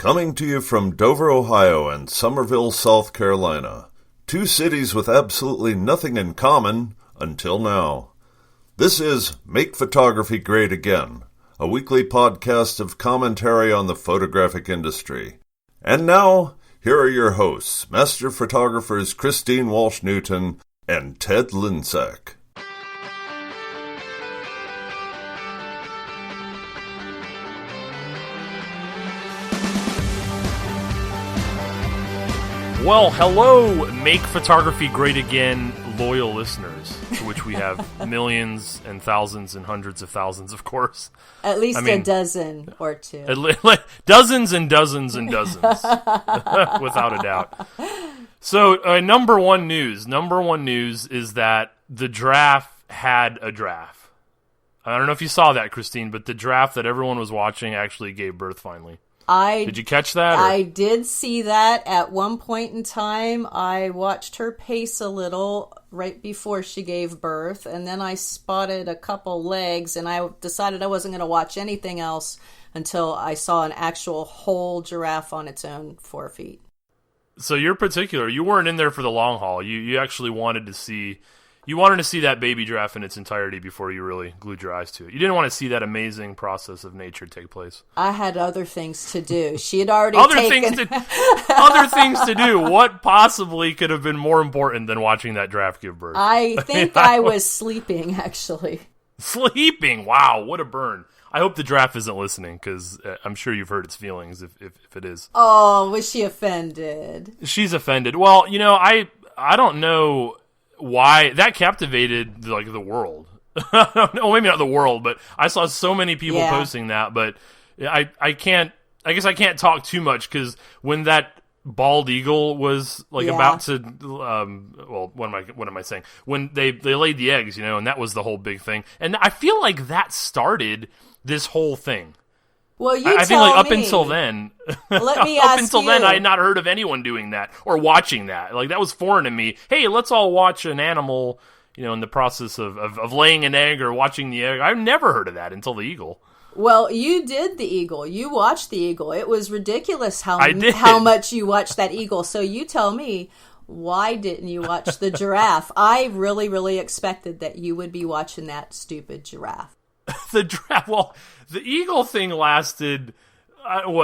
Coming to you from Dover, Ohio and Somerville, South Carolina. Two cities with absolutely nothing in common until now. This is Make Photography Great Again, a weekly podcast of commentary on the photographic industry. And now, here are your hosts, master photographers Christine Walsh-Newton and Ted Linsack. Well, hello, Make Photography Great Again loyal listeners, to which we have millions and thousands and hundreds of thousands, of course. At least a dozen or two. Dozens and dozens and dozens, without a doubt. So, number one news is that the draft had a draft. I don't know if you saw that, Christine, but the draft that everyone was watching actually gave birth finally. Did you catch that? I did see that at one point in time. I watched her pace a little right before she gave birth, and then I spotted a couple legs, and I decided I wasn't going to watch anything else until I saw an actual whole giraffe on its own 4 feet. So you're particular. You weren't in there for the long haul. You actually wanted to see... You wanted to see that baby giraffe in its entirety before you really glued your eyes to it. You didn't want to see that amazing process of nature take place. I had other things to do. She had already other things to do. What possibly could have been more important than watching that giraffe give birth? I think I was sleeping, actually. Sleeping? Wow, what a burn. I hope the giraffe isn't listening, because I'm sure you've heard its feelings if it is. Oh, was she offended? She's offended. Well, I don't know... why that captivated the world. Well, maybe not the world, but I saw so many people posting that. But I guess I can't talk too much, because when that bald eagle was about to what am I saying, when they laid the eggs, and that was the whole big thing, and I feel like that started this whole thing. Well, I think up until then, let me ask until you. then, I had not heard of anyone doing that or watching that. That was foreign to me. Hey, let's all watch an animal, in the process of laying an egg or watching the egg. I've never heard of that until the eagle. Well, you did the eagle. You watched the eagle. It was ridiculous how much you watched that eagle. So you tell me, why didn't you watch the giraffe? I really, really expected that you would be watching that stupid giraffe. The giraffe. Well, the eagle thing lasted,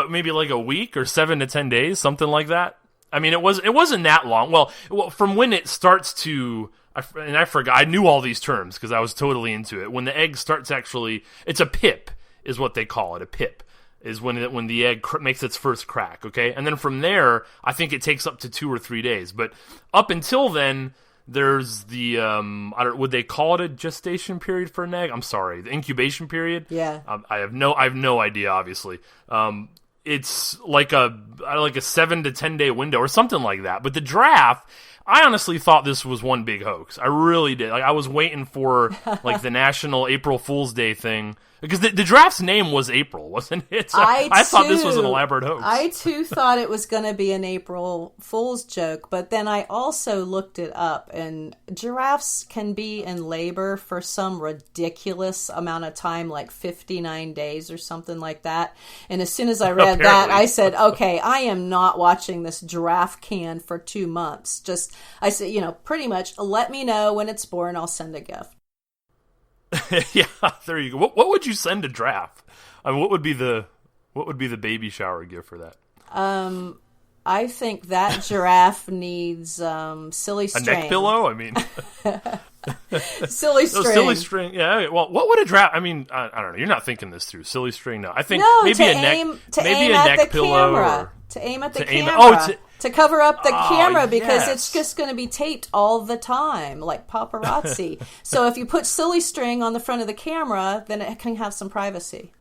maybe a week or 7 to 10 days, something like that. I mean, it wasn't that long. Well, from when it starts to, I forgot, I knew all these terms because I was totally into it. When the egg starts it's a pip, is what they call it. A pip is when the egg makes its first crack. Okay, and then from there, I think it takes up to 2 or 3 days. But up until then, there's the would they call it a gestation period for an egg? I'm sorry, the incubation period. Yeah. I have no idea. Obviously, it's like a 7 to 10 day window or something like that. But the draft, I honestly thought this was one big hoax. I really did. I was waiting for the National April Fool's Day thing. Because the draft's name was April, wasn't it? So I thought this was an elaborate hoax. I, too, thought it was going to be an April Fool's joke, but then I also looked it up, and giraffes can be in labor for some ridiculous amount of time, 59 days or something like that. And as soon as I read that, I said, okay, I am not watching this giraffe can for 2 months. I said, pretty much, let me know when it's born, I'll send a gift. Yeah, there you go. What would you send a giraffe? I mean, what would be the baby shower gift for that? I think that giraffe needs silly string. A neck pillow? I mean, silly string. No, silly string. Yeah. Well, what would a giraffe? I mean, I don't know. You're not thinking this through. Silly string. No, I think maybe a neck pillow. To aim at the camera. To cover up the camera, because it's just going to be taped all the time, like paparazzi. So if you put silly string on the front of the camera, then it can have some privacy.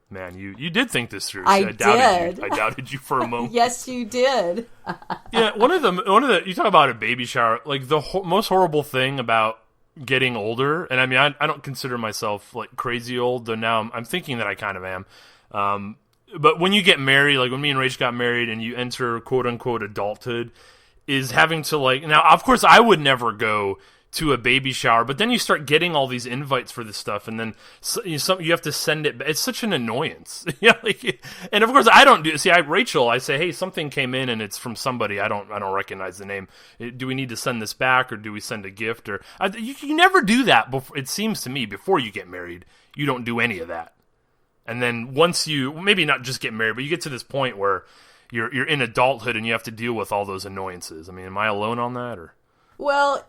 Man, you did think this through. I did. I doubted you for a moment. Yes, you did. Yeah, one of the you talk about a baby shower, the most horrible thing about getting older, and I mean, I don't consider myself crazy old, though now I'm thinking that I kind of am. But when you get married, when me and Rach got married and you enter quote-unquote adulthood, is having to now, of course, I would never go to a baby shower, but then you start getting all these invites for this stuff, and then you have to send it. It's such an annoyance. And of course I don't do. See, Rachel, I say, hey, something came in and it's from somebody I don't recognize the name. Do we need to send this back, or do we send a gift? Or you never do that. Before, it seems to me, before you get married, you don't do any of that. And then once you, maybe not just get married, but you get to this point where you're in adulthood and you have to deal with all those annoyances. I mean, am I alone on that, or? Well,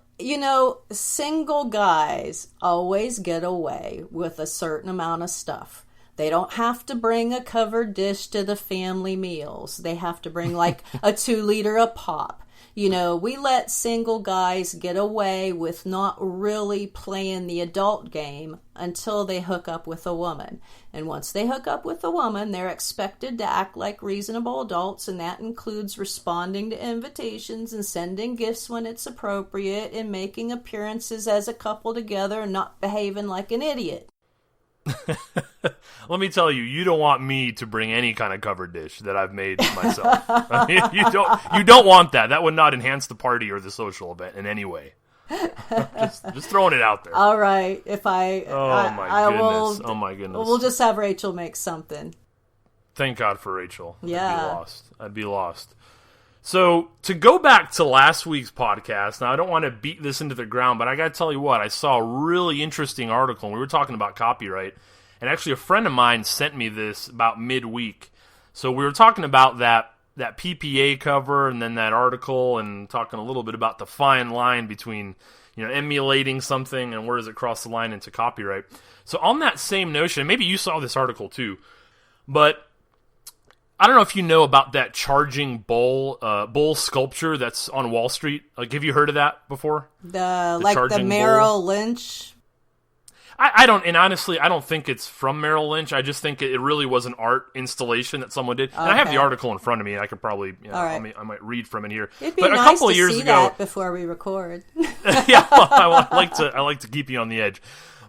single guys always get away with a certain amount of stuff. They don't have to bring a covered dish to the family meals. They have to bring like a 2-liter of pop. We let single guys get away with not really playing the adult game until they hook up with a woman. And once they hook up with a woman, they're expected to act like reasonable adults, and that includes responding to invitations and sending gifts when it's appropriate and making appearances as a couple together and not behaving like an idiot. Let me tell you, you don't want me to bring any kind of covered dish that I've made myself. I mean, you don't want that. That would not enhance the party or the social event in any way. just throwing it out there. All right, Oh my goodness. We'll just have Rachel make something. Thank God for Rachel. Yeah, I'd be lost. So, to go back to last week's podcast, now I don't want to beat this into the ground, but I got to tell you what, I saw a really interesting article, and we were talking about copyright, and actually a friend of mine sent me this about midweek. So we were talking about that PPA cover and then that article, and talking a little bit about the fine line between, emulating something and where does it cross the line into copyright. So on that same notion, maybe you saw this article too, but I don't know if you know about that charging bull sculpture that's on Wall Street. Have you heard of that before? The Merrill Lynch. I don't, and honestly, I don't think it's from Merrill Lynch. I just think it really was an art installation that someone did. And I have the article in front of me. I could probably, right. I might read from it here. It'd be but nice a couple to of years see ago, that before we record. Yeah, well, I like to keep you on the edge,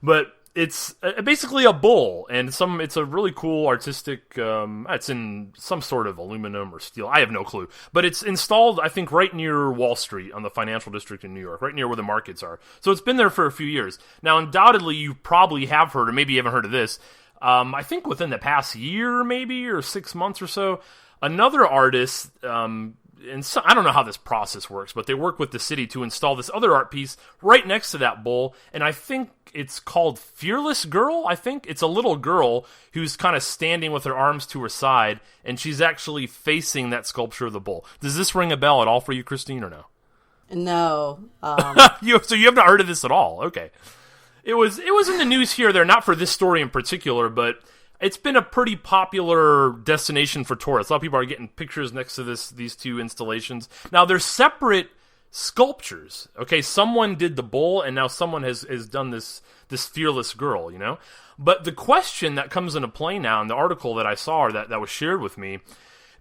but it's basically a bull, and it's a really cool artistic, it's in some sort of aluminum or steel, I have no clue, but it's installed, I think, right near Wall Street on the financial district in New York, right near where the markets are. So it's been there for a few years. Now, undoubtedly, you probably have heard, or maybe you haven't heard of this, I think within the past year, maybe, or 6 months or so, another artist, and so, I don't know how this process works, but they work with the city to install this other art piece right next to that bull, and I think it's called Fearless Girl, I think. It's a little girl who's kind of standing with her arms to her side, and she's actually facing that sculpture of the bull. Does this ring a bell at all for you, Christine, or no? No. So you have not heard of this at all? Okay. It was in the news here or there, not for this story in particular, but it's been a pretty popular destination for tourists. A lot of people are getting pictures next to these two installations. Now, they're separate sculptures. Okay, someone did the bull, and now someone has done this fearless girl, But the question that comes into play now in the article that I saw, or that was shared with me,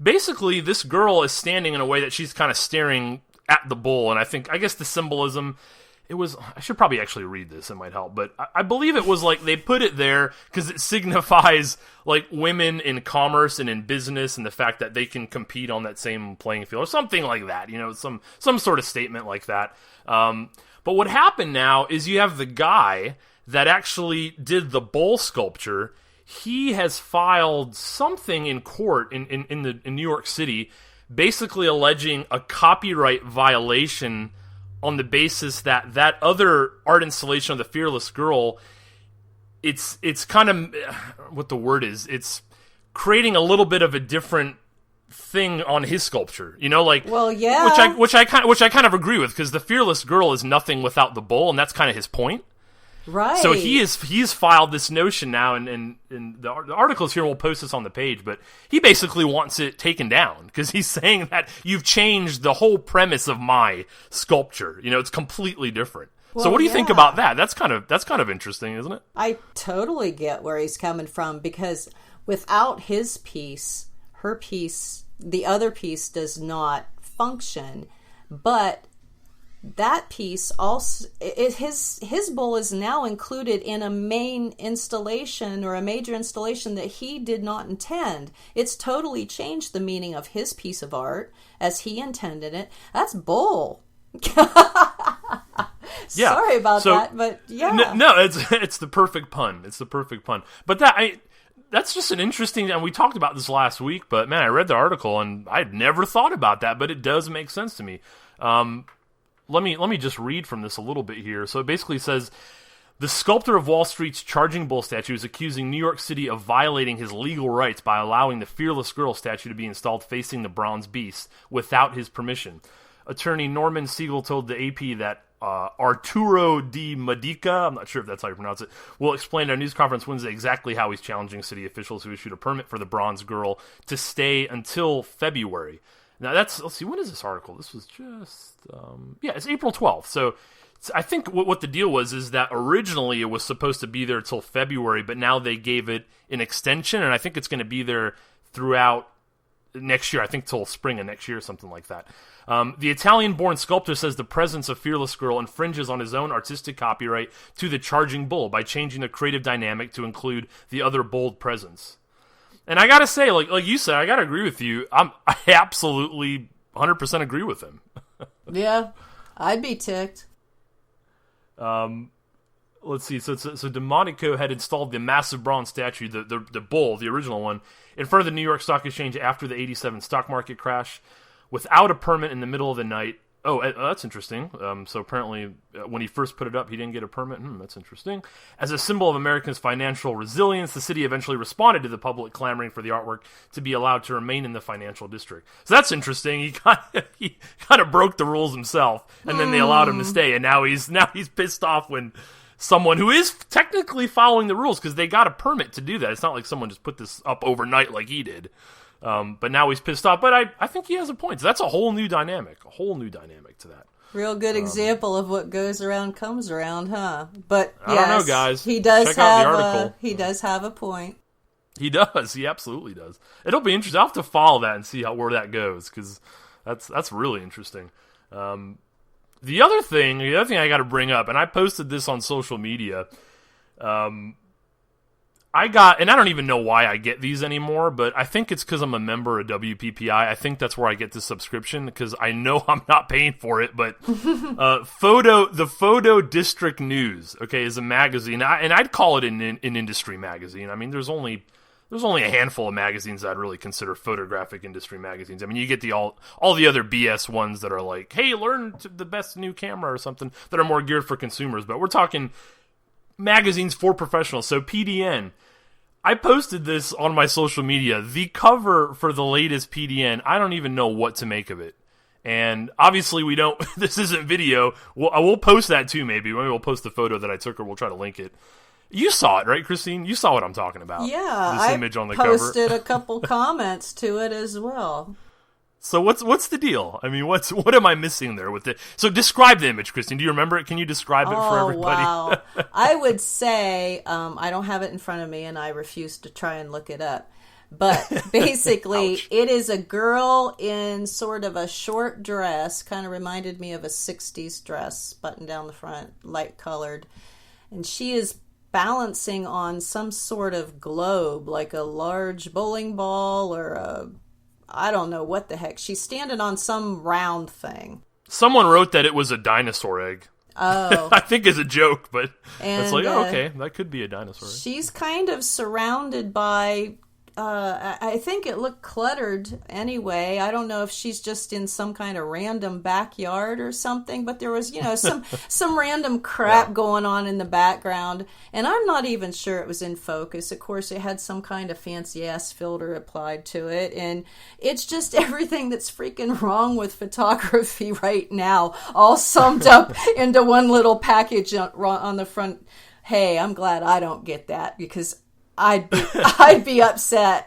basically this girl is standing in a way that she's kind of staring at the bull, and I guess the symbolism... I should probably actually read this, it might help, but I believe it was like they put it there because it signifies like women in commerce and in business and the fact that they can compete on that same playing field or something like that, some sort of statement like that. But what happened now is you have the guy that actually did the bull sculpture. He has filed something in court in New York City, basically alleging a copyright violation on the basis that other art installation of the Fearless Girl, it's kind of, what the word is, it's creating a little bit of a different thing on his sculpture, well, yeah, which I kind of agree with, because the Fearless Girl is nothing without the bull, and that's kind of his point. Right. So he's filed this notion now, and the article's here, and we'll post this on the page, but he basically wants it taken down, because he's saying that you've changed the whole premise of my sculpture. It's completely different. Well, so what do you think about that? That's kind of interesting, isn't it? I totally get where he's coming from, because without his piece, her piece, the other piece does not function, but that piece also, his bull is now included in a main installation or a major installation that he did not intend. It's totally changed the meaning of his piece of art as he intended it. That's bull. Yeah. Sorry about So- that, but yeah. No, it's the perfect pun. It's the perfect pun. But that's just an interesting, and we talked about this last week, but man, I read the article and I'd never thought about that, but it does make sense to me. Let me just read from this a little bit here. So it basically says, the sculptor of Wall Street's Charging Bull statue is accusing New York City of violating his legal rights by allowing the Fearless Girl statue to be installed facing the bronze beast without his permission. Attorney Norman Siegel told the AP that Arturo Di Medica, I'm not sure if that's how you pronounce it, will explain at a news conference Wednesday exactly how he's challenging city officials who issued a permit for the bronze girl to stay until February. Now let's see, when is this article? This was just, it's April 12th. So I think what the deal was is that originally it was supposed to be there till February, but now they gave it an extension, and I think it's going to be there throughout next year, I think till spring of next year, something like that. The Italian-born sculptor says the presence of Fearless Girl infringes on his own artistic copyright to the Charging Bull by changing the creative dynamic to include the other bold presence. And I gotta say, like you said, I gotta agree with you. I absolutely 100% agree with him. Yeah, I'd be ticked. Let's see. So Demonico had installed the massive bronze statue, the bull, the original one, in front of the New York Stock Exchange after the '87 stock market crash, without a permit in the middle of the night. Oh, that's interesting. So apparently, when he first put it up, he didn't get a permit. That's interesting. As a symbol of Americans' financial resilience, the city eventually responded to the public clamoring for the artwork to be allowed to remain in the financial district. So that's interesting. He kind of broke the rules himself, and then they allowed him to stay. And now he's pissed off when someone who is technically following the rules, because they got a permit to do that. It's not like someone just put this up overnight like he did. But now he's pissed off. But I think he has a point. So that's a whole new dynamic to that. Real good example of what goes around comes around, huh? But I don't know, guys. He does Check out have the article. he does have a point. He does. He absolutely does. It'll be interesting. I'll have to follow that and see where that goes, because that's really interesting. The other thing I got to bring up, and I posted this on social media. I don't even know why I get these anymore, but I think it's because I'm a member of WPPI. I think that's where I get this subscription, because I know I'm not paying for it. But the Photo District News, okay, is a magazine, and I'd call it an industry magazine. I mean, there's only a handful of magazines I'd really consider photographic industry magazines. I mean, you get all the other BS ones that are like, hey, learn the best new camera or something, that are more geared for consumers. But we're talking magazines for professionals. So PDN, I posted this on my social media. The cover for the latest PDN, I don't even know what to make of it. And obviously we don't, this isn't video. I will post that too, maybe. Maybe we'll post the photo that I took, or we'll try to link it. You saw it, right, Christine? You saw what I'm talking about. Yeah, this image on the I cover. posted a couple comments to it as well. So what's the deal? I mean, what am I missing there with it? So describe the image, Christine. Do you remember it? Can you describe it for everybody? Wow. I would say, I don't have it in front of me, and I refuse to try and look it up. But basically, it is a girl in sort of a short dress, kind of reminded me of a 60s dress, button down the front, light colored. And she is balancing on some sort of globe, like a large bowling ball or I don't know what the heck. She's standing on some round thing. Someone wrote that it was a dinosaur egg. Oh. I think it's a joke, but and, it's like, okay, that could be a dinosaur egg. She's kind of surrounded by, I think it looked cluttered anyway. I don't know if she's just in some kind of random backyard or something, but there was, some random crap going on in the background, and I'm not even sure it was in focus. Of course, it had some kind of fancy-ass filter applied to it, and it's just everything that's freaking wrong with photography right now, all summed up into one little package on the front. Hey, I'm glad I don't get that, because I'd be upset.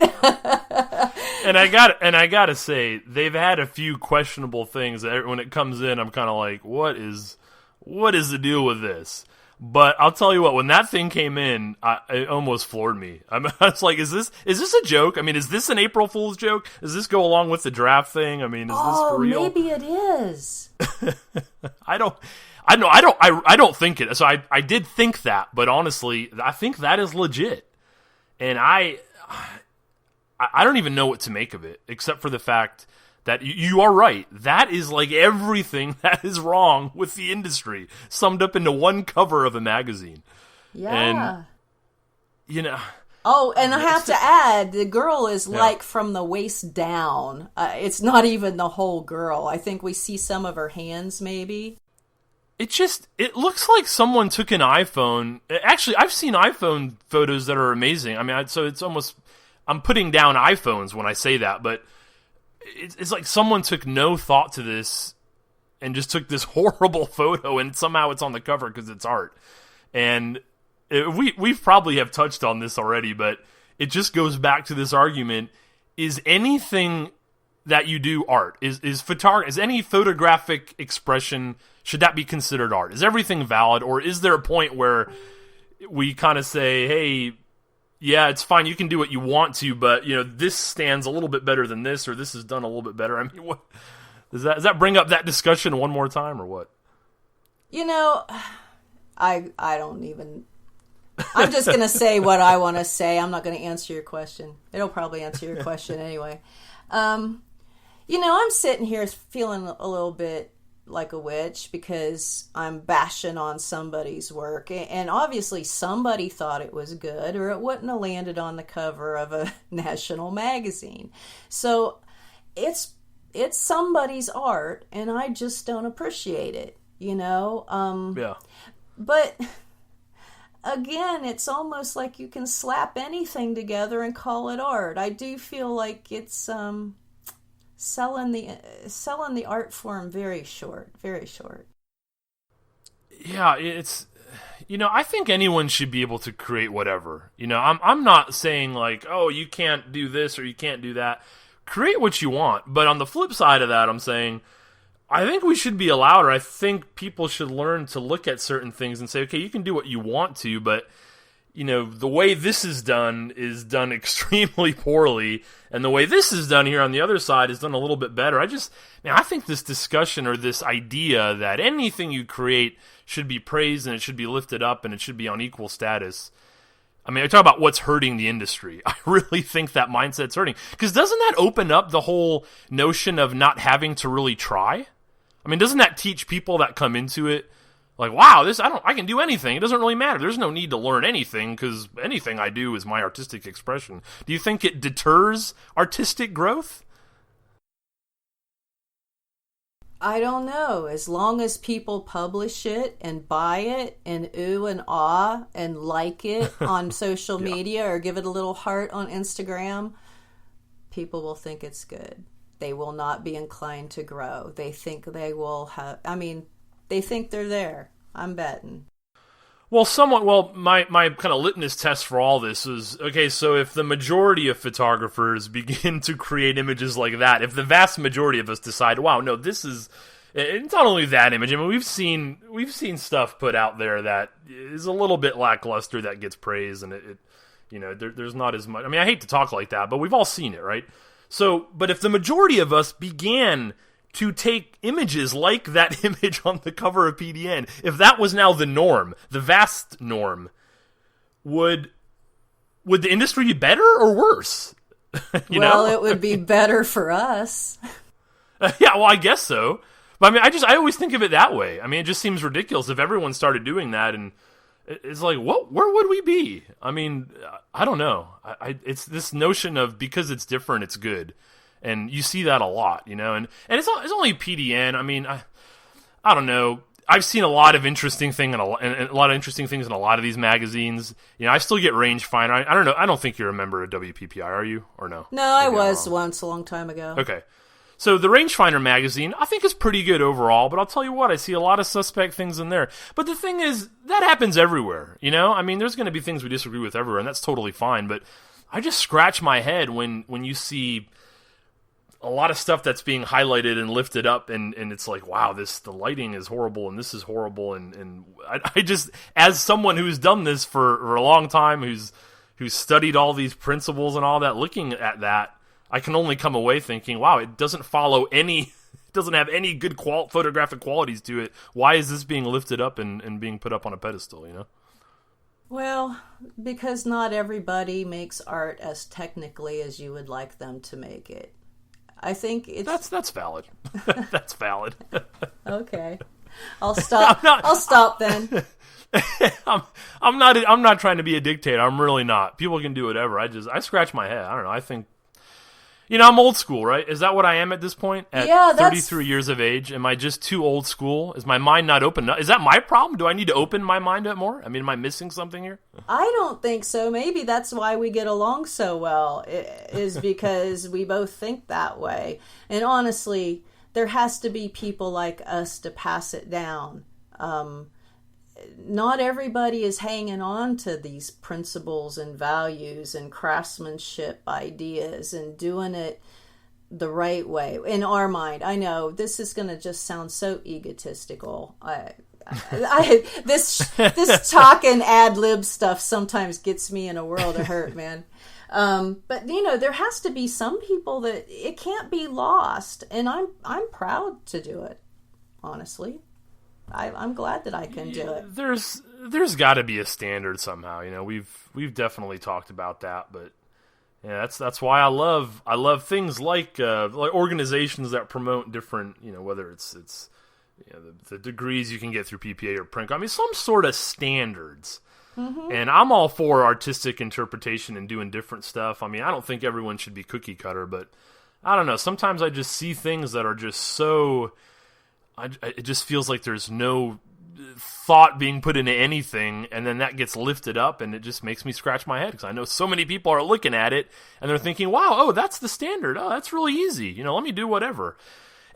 And I gotta say, they've had a few questionable things that when it comes in, I'm kind of like, what is the deal with this? But I'll tell you what, when that thing came in, it almost floored me. I was like, is this a joke? I mean, is this an April Fool's joke? Does this go along with the draft thing? I mean, is this for real? Maybe it is. I don't think it. So I did think that, but honestly, I think that is legit. And I don't even know what to make of it, except for the fact That you are right. That is like everything that is wrong with the industry summed up into one cover of a magazine. Yeah. And, Oh, and I have to add, the girl is like from the waist down. It's not even the whole girl. I think we see some of her hands, maybe. It looks like someone took an iPhone. Actually, I've seen iPhone photos that are amazing. I mean, so it's almost, I'm putting down iPhones when I say that, but it's like someone took no thought to this and just took this horrible photo and somehow it's on the cover because it's art. And we've probably have touched on this already, but it just goes back to this argument: is anything that you do art? Is any photographic expression, should that be considered art? Is everything valid, or is there a point where we kind of say, hey, yeah, it's fine, you can do what you want to, but this stands a little bit better than this, or this is done a little bit better? I mean, what does that bring up that discussion one more time, or what? I don't even. I'm just going to say what I want to say. I'm not going to answer your question. It'll probably answer your question anyway. I'm sitting here feeling a little bit like a witch because I'm bashing on somebody's work. And obviously somebody thought it was good, or it wouldn't have landed on the cover of a national magazine. So it's somebody's art, and I just don't appreciate it, Yeah. But again, it's almost like you can slap anything together and call it art. I do feel like it's selling the art form very short. Yeah, it's I think anyone should be able to create whatever. I'm not saying like, oh, you can't do this or you can't do that. Create what you want. But on the flip side of that, I'm saying I think we should be allowed, or I think people should learn to look at certain things and say, okay, you can do what you want to, but the way this is done extremely poorly, and the way this is done here on the other side is done a little bit better. I think this discussion, or this idea that anything you create should be praised and it should be lifted up and it should be on equal status. I mean, I talk about what's hurting the industry. I really think that mindset's hurting, because doesn't that open up the whole notion of not having to really try? I mean, doesn't that teach people that come into it like, wow, I can do anything. It doesn't really matter. There's no need to learn anything because anything I do is my artistic expression. Do you think it deters artistic growth? I don't know. As long as people publish it and buy it and ooh and ah and like it on social media or give it a little heart on Instagram, people will think it's good. They will not be inclined to grow. They think they will have, they think they're there. I'm betting. Well, my kind of litmus test for all this is, okay, so if the majority of photographers begin to create images like that, if the vast majority of us decide, wow, no, it's not only that image. I mean, we've seen stuff put out there that is a little bit lackluster that gets praised, and there's not as much. I mean, I hate to talk like that, but we've all seen it, right? So, but if the majority of us began to take images like that image on the cover of PDN, if that was now the norm, the vast norm, would the industry be better or worse? It would be better for us. Yeah, well, I guess so. But I mean, I always think of it that way. I mean, it just seems ridiculous if everyone started doing that, and it's like, where would we be? I mean, I don't know. It's this notion of because it's different, it's good. And you see that a lot, and it's only PDN. I mean, I don't know. I've seen a lot of interesting things in a lot of interesting things in a lot of these magazines. I still get rangefinder. I don't know. I don't think you're a member of WPPI, are you, or no? No, I was once a long time ago. Okay. So the Rangefinder magazine, I think, is pretty good overall, but I'll tell you what, I see a lot of suspect things in there. But the thing is, that happens everywhere, I mean, there's going to be things we disagree with everywhere, and that's totally fine, but I just scratch my head when you see a lot of stuff that's being highlighted and lifted up, and it's like, wow, the lighting is horrible, and this is horrible, and I just, as someone who's done this for a long time, who's studied all these principles and all that, looking at that, I can only come away thinking, wow, it doesn't have any good photographic qualities to it. Why is this being lifted up and being put up on a pedestal, Well, because not everybody makes art as technically as you would like them to make it. I think it's That's valid. That's valid. okay. I'll stop. I'll stop then. I'm not trying to be a dictator. I'm really not. People can do whatever. I scratch my head. I don't know. I think, I'm old school, right? Is that what I am at this point? At 33 years of age, am I just too old school? Is my mind not open? Is that my problem? Do I need to open my mind up more? I mean, am I missing something here? I don't think so. Maybe that's why we get along so well, is because we both think that way. And honestly, there has to be people like us to pass it down. Not everybody is hanging on to these principles and values and craftsmanship ideas and doing it the right way in our mind. I know this is going to just sound so egotistical. This talk and ad lib stuff sometimes gets me in a world of hurt, man. But there has to be some people that it can't be lost, and I'm proud to do it. Honestly. I'm glad that I can do it. There's got to be a standard somehow. We've definitely talked about that, but yeah, that's why I love things like organizations that promote different, whether it's the degrees you can get through PPA or Print. I mean, some sort of standards. Mm-hmm. And I'm all for artistic interpretation and doing different stuff. I mean, I don't think everyone should be cookie cutter, but I don't know. Sometimes I just see things that are just so. It just feels like there's no thought being put into anything, and then that gets lifted up, and it just makes me scratch my head, because I know so many people are looking at it, and they're thinking, wow, that's the standard. Oh, that's really easy. Let me do whatever.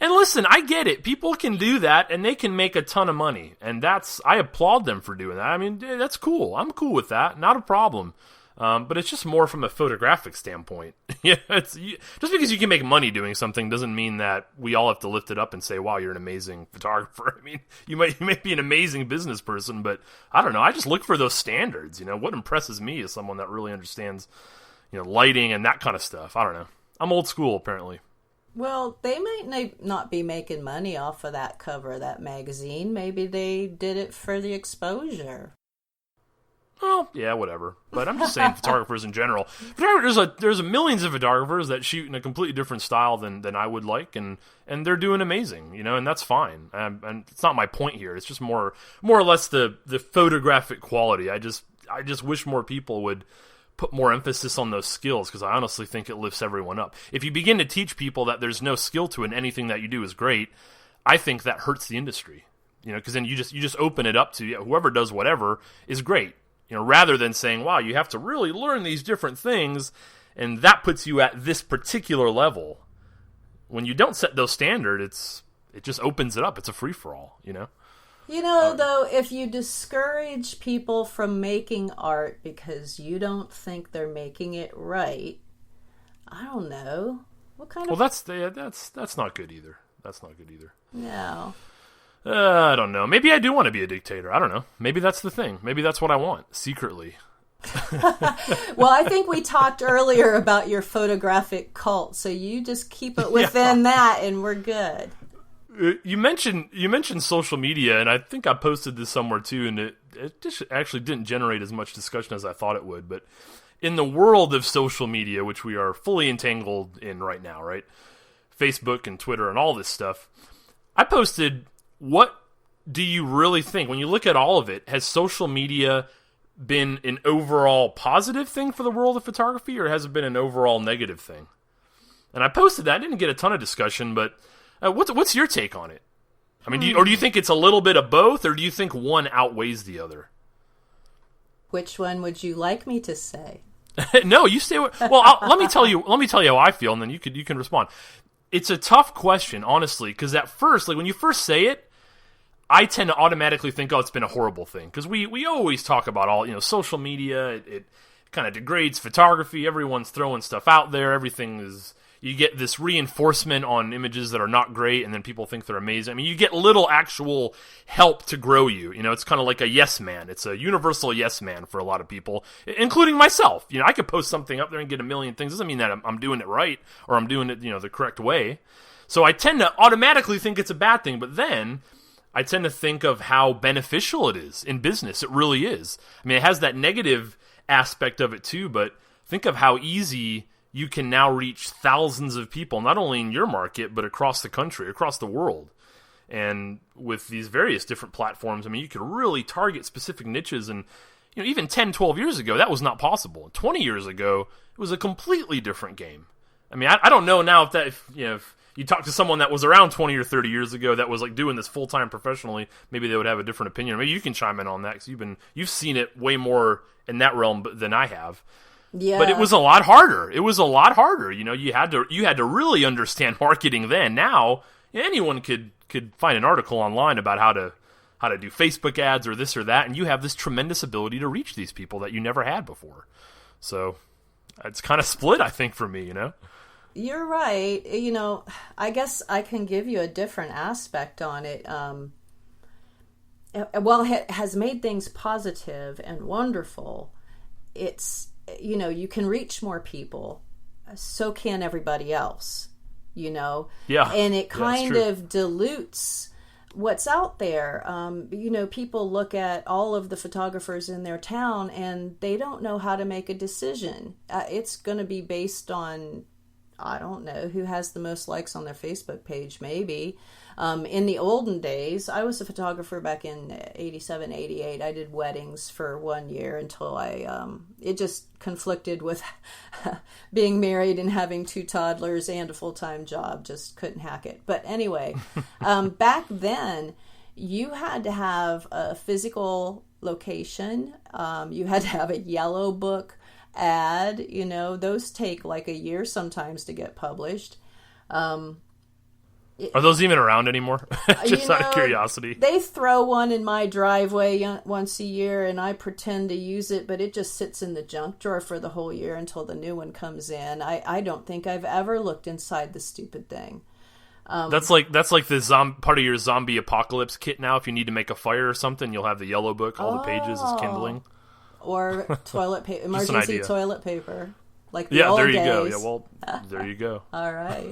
And listen, I get it. People can do that, and they can make a ton of money, and I applaud them for doing that. I mean, that's cool. I'm cool with that. Not a problem. But it's just more from a photographic standpoint. Just because you can make money doing something doesn't mean that we all have to lift it up and say, wow, you're an amazing photographer. I mean, you might be an amazing business person, but I don't know. I just look for those standards. What impresses me is someone that really understands, lighting and that kind of stuff. I don't know. I'm old school, apparently. Well, they might not be making money off of that cover of that magazine. Maybe they did it for the exposure. Well, yeah, whatever. But I'm just saying photographers in general. There's millions of photographers that shoot in a completely different style than I would like, and they're doing amazing, and that's fine. And it's not my point here. It's just more or less the photographic quality. I just wish more people would put more emphasis on those skills, because I honestly think it lifts everyone up. If you begin to teach people that there's no skill to it and anything that you do is great, I think that hurts the industry. Because then you just open it up to whoever does whatever is great. Rather than saying, wow, you have to really learn these different things, and that puts you at this particular level. When you don't set those standards, it just opens it up. It's a free-for-all, Though, if you discourage people from making art because you don't think they're making it right, I don't know. What kind of... Well, that's not good either. That's not good either. No. I don't know. Maybe I do want to be a dictator. I don't know. Maybe that's the thing. Maybe that's what I want, secretly. Well, I think we talked earlier about your photographic cult, so you just keep it within that, and we're good. You mentioned social media, and I think I posted this somewhere too, and it just actually didn't generate as much discussion as I thought it would. But in the world of social media, which we are fully entangled in right now, right? Facebook and Twitter and all this stuff, I posted, what do you really think? When you look at all of it, has social media been an overall positive thing for the world of photography, or has it been an overall negative thing? And I posted that. I didn't get a ton of discussion, but what's your take on it? I mean, do you think it's a little bit of both, or do you think one outweighs the other? Which one would you like me to say? No, you say. Well, let me tell you how I feel, and then you can respond. It's a tough question, honestly, because at first, when you first say it, I tend to automatically think, oh, it's been a horrible thing, because we always talk about all social media. It kind of degrades photography. Everyone's throwing stuff out there. Everything is. You get this reinforcement on images that are not great, and then people think they're amazing. I mean, you get little actual help to grow you. It's kind of like a yes man. It's a universal yes man for a lot of people, including myself. I could post something up there and get a million things. Doesn't mean that I'm doing it right, or I'm doing it, the correct way. So I tend to automatically think it's a bad thing, but then I tend to think of how beneficial it is in business. It really is. I mean, it has that negative aspect of it too, but think of how easy you can now reach thousands of people, not only in your market, but across the country, across the world. And with these various different platforms, I mean, you could really target specific niches. And, you know, even 10, 12 years ago, that was not possible. 20 years ago, it was a completely different game. I mean, I don't know now if you talk to someone that was around 20 or 30 years ago that was like doing this full-time professionally, maybe they would have a different opinion. Maybe you can chime in on that because you've seen it way more in that realm than I have. Yeah. But it was a lot harder. It was a lot harder. You know, you had to really understand marketing then. Now, anyone could find an article online about how to do Facebook ads or this or that, and you have this tremendous ability to reach these people that you never had before. So it's kind of split, I think, for me, you know? You're right. You know, I guess I can give you a different aspect on it. While it has made things positive and wonderful, it's, you know, you can reach more people. So can everybody else, you know? Yeah. And it kind true. of dilutes what's out there. You know, people look at all of the photographers in their town and they don't know how to make a decision. It's going to be based on, I don't know, who has the most likes on their Facebook page, maybe. In the olden days, I was a photographer back in 87, 88. I did weddings for 1 year until it just conflicted with being married and having 2 toddlers and a full-time job. Just couldn't hack it. But anyway, back then, you had to have a physical location. You had to have a yellow book ad, you know, those take like a year sometimes to get published. Are those even around anymore? Just out of curiosity. They throw one in my driveway once a year and I pretend to use it, but it just sits in the junk drawer for the whole year until the new one comes in. I don't think I've ever looked inside the stupid thing. That's like the part of your zombie apocalypse kit now. If you need to make a fire or something, you'll have the yellow book, all the pages is kindling. Or toilet paper, emergency toilet paper, like the yeah, old there you days. go. Yeah, well, there you go. All right.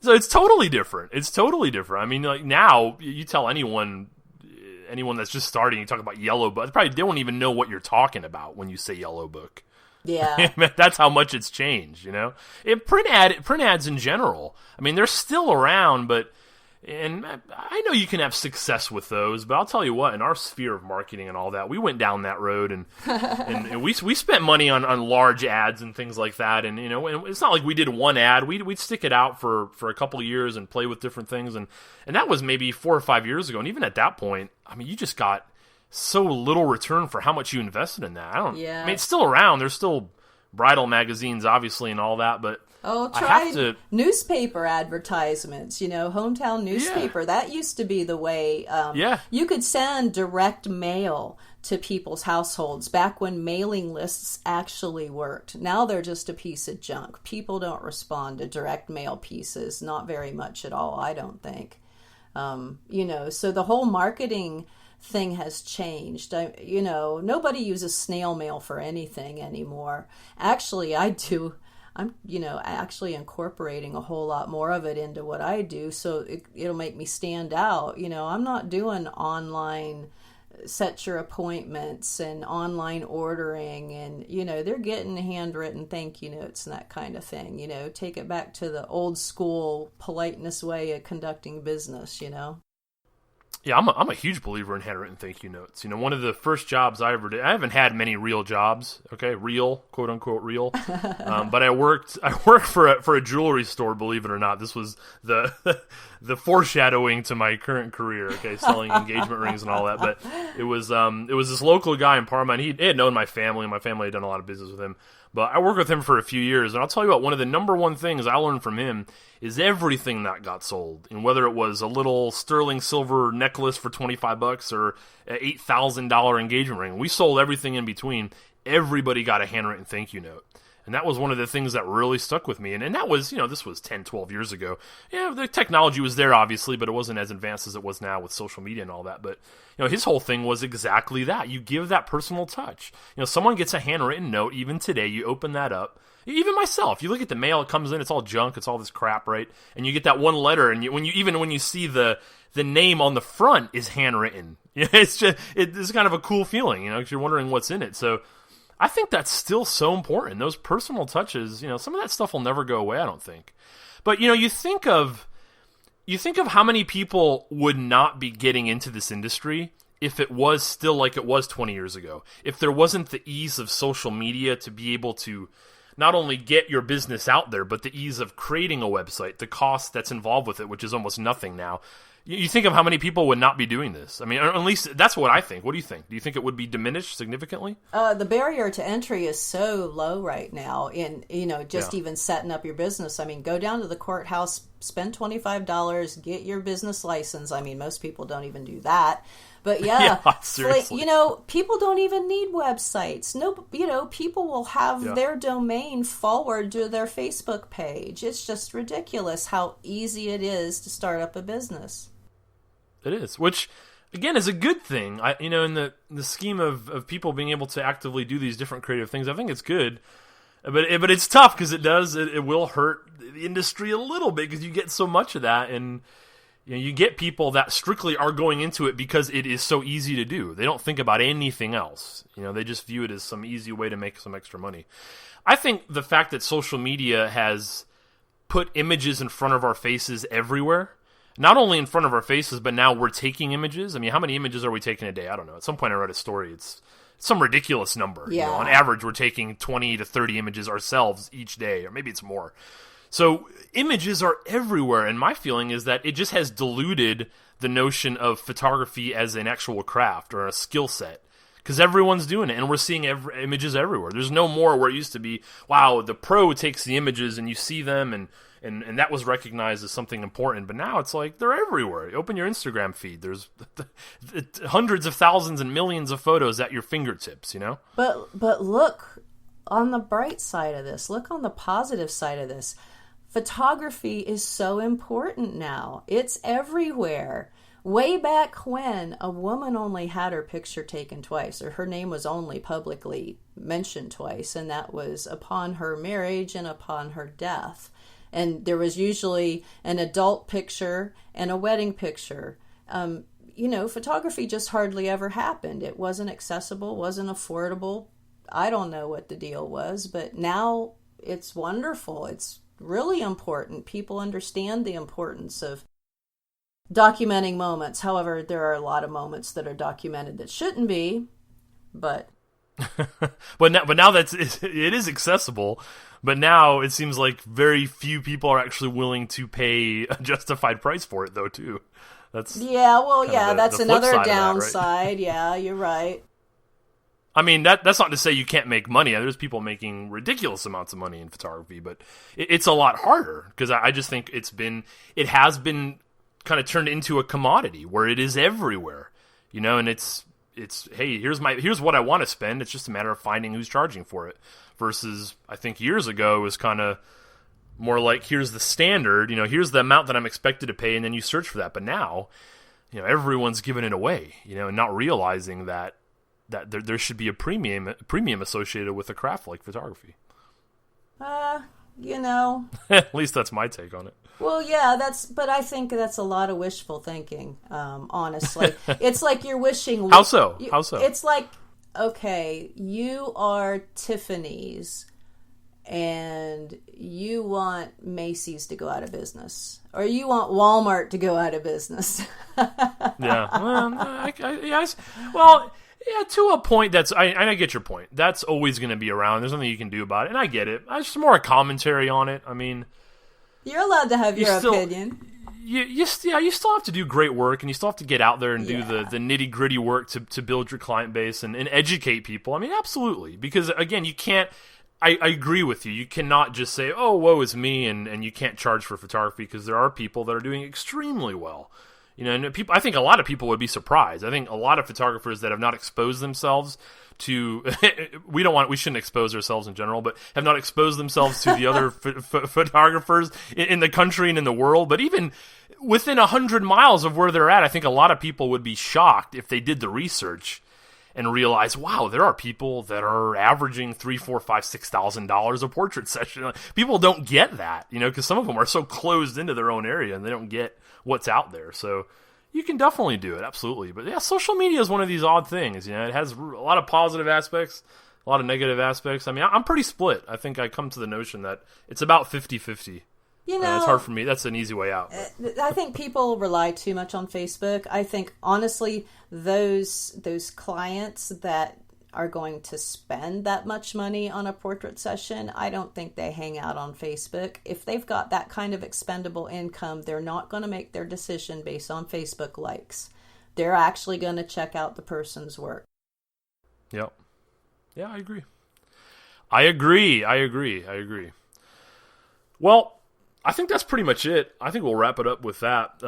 So it's totally different. It's totally different. I mean, like now, you tell anyone that's just starting, you talk about yellow book, they won't even know what you're talking about when you say yellow book. Yeah. That's how much it's changed, you know? And print ads in general, I mean, they're still around, and I know you can have success with those, but I'll tell you what, in our sphere of marketing and all that, we went down that road, and we spent money on large ads and things like that, and you know, and it's not like we did one ad. We'd stick it out for a couple of years and play with different things, and that was maybe 4 or 5 years ago, and even at that point, I mean, you just got so little return for how much you invested in that. I mean, it's still around. There's still bridal magazines, obviously, and all that, but try newspaper advertisements, you know, hometown newspaper. Yeah. That used to be the way. You could send direct mail to people's households back when mailing lists actually worked. Now they're just a piece of junk. People don't respond to direct mail pieces, not very much at all, I don't think. You know, so the whole marketing thing has changed. You know, nobody uses snail mail for anything anymore. Actually, I do. I'm, you know, actually incorporating a whole lot more of it into what I do, so it'll make me stand out. You know, I'm not doing online set your appointments and online ordering, and, you know, they're getting handwritten thank you notes and that kind of thing. You know, take it back to the old school politeness way of conducting business, you know. Yeah, I'm a huge believer in handwritten thank you notes. You know, one of the first jobs I ever did, I haven't had many real jobs, okay, real, quote unquote real, but I worked for a jewelry store, believe it or not. This was the foreshadowing to my current career, okay, selling engagement rings and all that. But it was this local guy in Parma, and he had known my family, and my family had done a lot of business with him. But I worked with him for a few years, and I'll tell you what, one of the number one things I learned from him is everything that got sold. And whether it was a little sterling silver necklace for $25 or an $8,000 engagement ring, we sold everything in between. Everybody got a handwritten thank you note. And that was one of the things that really stuck with me. And that was, you know, this was 10, 12 years ago. Yeah, the technology was there, obviously, but it wasn't as advanced as it was now with social media and all that. But, you know, his whole thing was exactly that. You give that personal touch. You know, someone gets a handwritten note, even today, you open that up. Even myself, you look at the mail, it comes in, it's all junk, it's all this crap, right? And you get that one letter, and when you see the name on the front is handwritten, it's kind of a cool feeling, you know, because you're wondering what's in it. So I think that's still so important. Those personal touches, some of that stuff will never go away, I don't think. But, you think of how many people would not be getting into this industry if it was still like it was 20 years ago. If there wasn't the ease of social media to be able to not only get your business out there, but the ease of creating a website, the cost that's involved with it, which is almost nothing now. You think of how many people would not be doing this. I mean, or at least that's what I think. What do you think? Do you think it would be diminished significantly? The barrier to entry is so low right now in, even setting up your business. I mean, go down to the courthouse, spend $25, get your business license. I mean, most people don't even do that. But yeah, seriously. People don't even need websites. No, people will have their domain forward to their Facebook page. It's just ridiculous how easy it is to start up a business. It is, which again is a good thing. In the scheme of people being able to actively do these different creative things, I think it's good. But it's tough because it will hurt the industry a little bit because you get so much of that, and you get people that strictly are going into it because it is so easy to do. They don't think about anything else. They just view it as some easy way to make some extra money. I think the fact that social media has put images in front of our faces everywhere, not only in front of our faces, but now we're taking images. I mean, how many images are we taking a day? I don't know. At some point I read a story. It's some ridiculous number. Yeah. On average, we're taking 20 to 30 images ourselves each day, or maybe it's more. So images are everywhere, and my feeling is that it just has diluted the notion of photography as an actual craft or a skill set. Because everyone's doing it, and we're seeing images everywhere. There's no more where it used to be, wow, the pro takes the images and you see them, and that was recognized as something important. But now it's like they're everywhere. You open your Instagram feed, there's hundreds of thousands and millions of photos at your fingertips, But look on the bright side of this. Look on the positive side of this. Photography is so important now. It's everywhere. Way back when, a woman only had her picture taken twice, or her name was only publicly mentioned twice, and that was upon her marriage and upon her death. And there was usually an adult picture and a wedding picture. Photography just hardly ever happened. It wasn't accessible, wasn't affordable. I don't know what the deal was, but now it's wonderful. It's really important. People understand the importance of documenting moments. However, there are a lot of moments that are documented that shouldn't be, but but now it is accessible. But now it seems like very few people are actually willing to pay a justified price for it, though. Too. That's that's another downside. Right? Yeah, you're right. I mean, that's not to say you can't make money. There's people making ridiculous amounts of money in photography, but it's a lot harder because I just think it has been kind of turned into a commodity where it is everywhere, and it's hey, here's what I want to spend. It's just a matter of finding who's charging for it. Versus, I think years ago it was kind of more like, here's the standard, here's the amount that I'm expected to pay, and then you search for that. But now, everyone's giving it away, and not realizing that there should be a premium associated with a craft like photography. At least that's my take on it. Well, yeah, but I think that's a lot of wishful thinking, honestly. It's like you're wishing... How so? It's like, okay, you are Tiffany's and you want Macy's to go out of business, or you want Walmart to go out of business. Yeah. Well, yeah, to a point I get your point. That's always going to be around. There's nothing you can do about it, and I get it. It's just more a commentary on it. I mean, you're allowed to have your opinion. You still have to do great work, and you still have to get out there and do the nitty gritty work to build your client base and educate people. I mean, absolutely, because again, you can't. I agree with you. You cannot just say, "Oh, woe is me," and you can't charge for photography, because there are people that are doing extremely well. And people. I think a lot of people would be surprised. I think a lot of photographers that have not exposed themselves to we shouldn't expose ourselves in general, but have not exposed themselves to the other photographers in the country and in the world. But even within 100 miles of where they're at, I think a lot of people would be shocked if they did the research and realize, wow, there are people that are averaging $3,000, $4,000, $5,000, $6,000 a portrait session. People don't get that, because some of them are so closed into their own area and they don't get what's out there. So you can definitely do it, absolutely. But yeah, social media is one of these odd things. It has a lot of positive aspects, a lot of negative aspects. I mean, I'm pretty split. I think I come to the notion that it's about 50-50. You know, it's hard for me. That's an easy way out. I think people rely too much on Facebook. I think, honestly, those clients that are going to spend that much money on a portrait session, I don't think they hang out on Facebook. If they've got that kind of expendable income, they're not going to make their decision based on Facebook likes. They're actually going to check out the person's work. Yep. Yeah, I agree. I agree. Well, I think that's pretty much it. I think we'll wrap it up with that.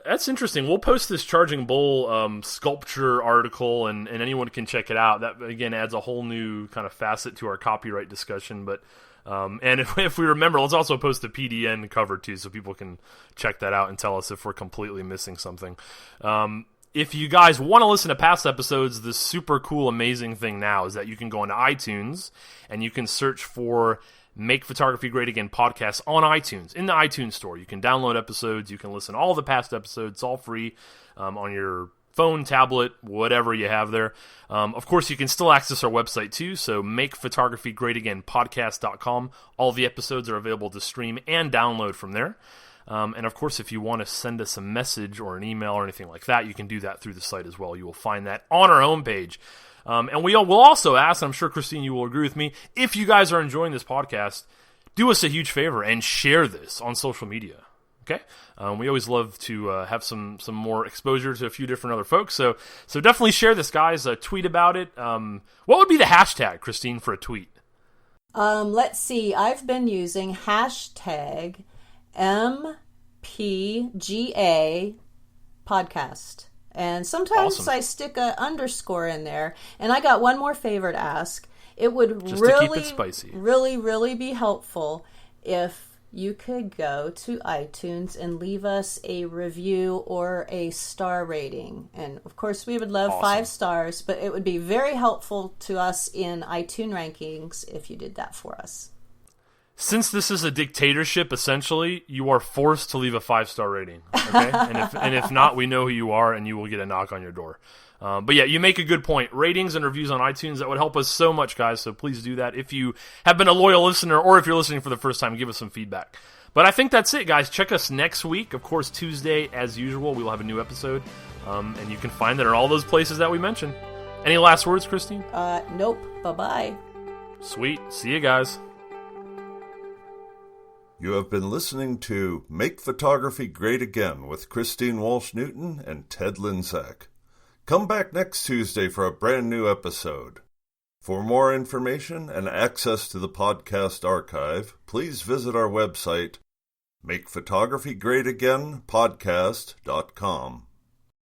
That's interesting. We'll post this Charging Bull sculpture article, and anyone can check it out. That, again, adds a whole new kind of facet to our copyright discussion. But and if we remember, let's also post the PDN cover, too, so people can check that out and tell us if we're completely missing something. If you guys want to listen to past episodes, the super cool, amazing thing now is that you can go into iTunes, and you can search for Make Photography Great Again podcast on iTunes, in the iTunes store. You can download episodes. You can listen to all the past episodes. It's all free on your phone, tablet, whatever you have there. Of course, you can still access our website too, so makephotography.greatagainpodcast.com. All the episodes are available to stream and download from there. And of course, if you want to send us a message or an email or anything like that, you can do that through the site as well. You will find that on our homepage. And we'll also ask, and I'm sure, Christine, you will agree with me, if you guys are enjoying this podcast, do us a huge favor and share this on social media. Okay? We always love to have some more exposure to a few different other folks. So definitely share this, guys. Tweet about it. What would be the hashtag, Christine, for a tweet? Let's see. I've been using hashtag MPGA podcast. And sometimes awesome. I stick a underscore in there. And I got one more favor to ask. It would Just really, to keep it spicy. really be helpful if you could go to iTunes and leave us a review or a star rating. And of course, we would love Awesome. 5 stars, but it would be very helpful to us in iTunes rankings if you did that for us. Since this is a dictatorship, essentially, you are forced to leave a 5-star rating. Okay, and if not, we know who you are, and you will get a knock on your door. But yeah, you make a good point. Ratings and reviews on iTunes, that would help us so much, guys. So please do that. If you have been a loyal listener, or if you're listening for the first time, give us some feedback. But I think that's it, guys. Check us next week. Of course, Tuesday, as usual, we will have a new episode, and you can find it in all those places that we mentioned. Any last words, Christine? Nope. Bye-bye. Sweet. See you guys. You have been listening to Make Photography Great Again with Christine Walsh-Newton and Ted Linsack. Come back next Tuesday for a brand new episode. For more information and access to the podcast archive, please visit our website, makephotography.greatagainpodcast.com.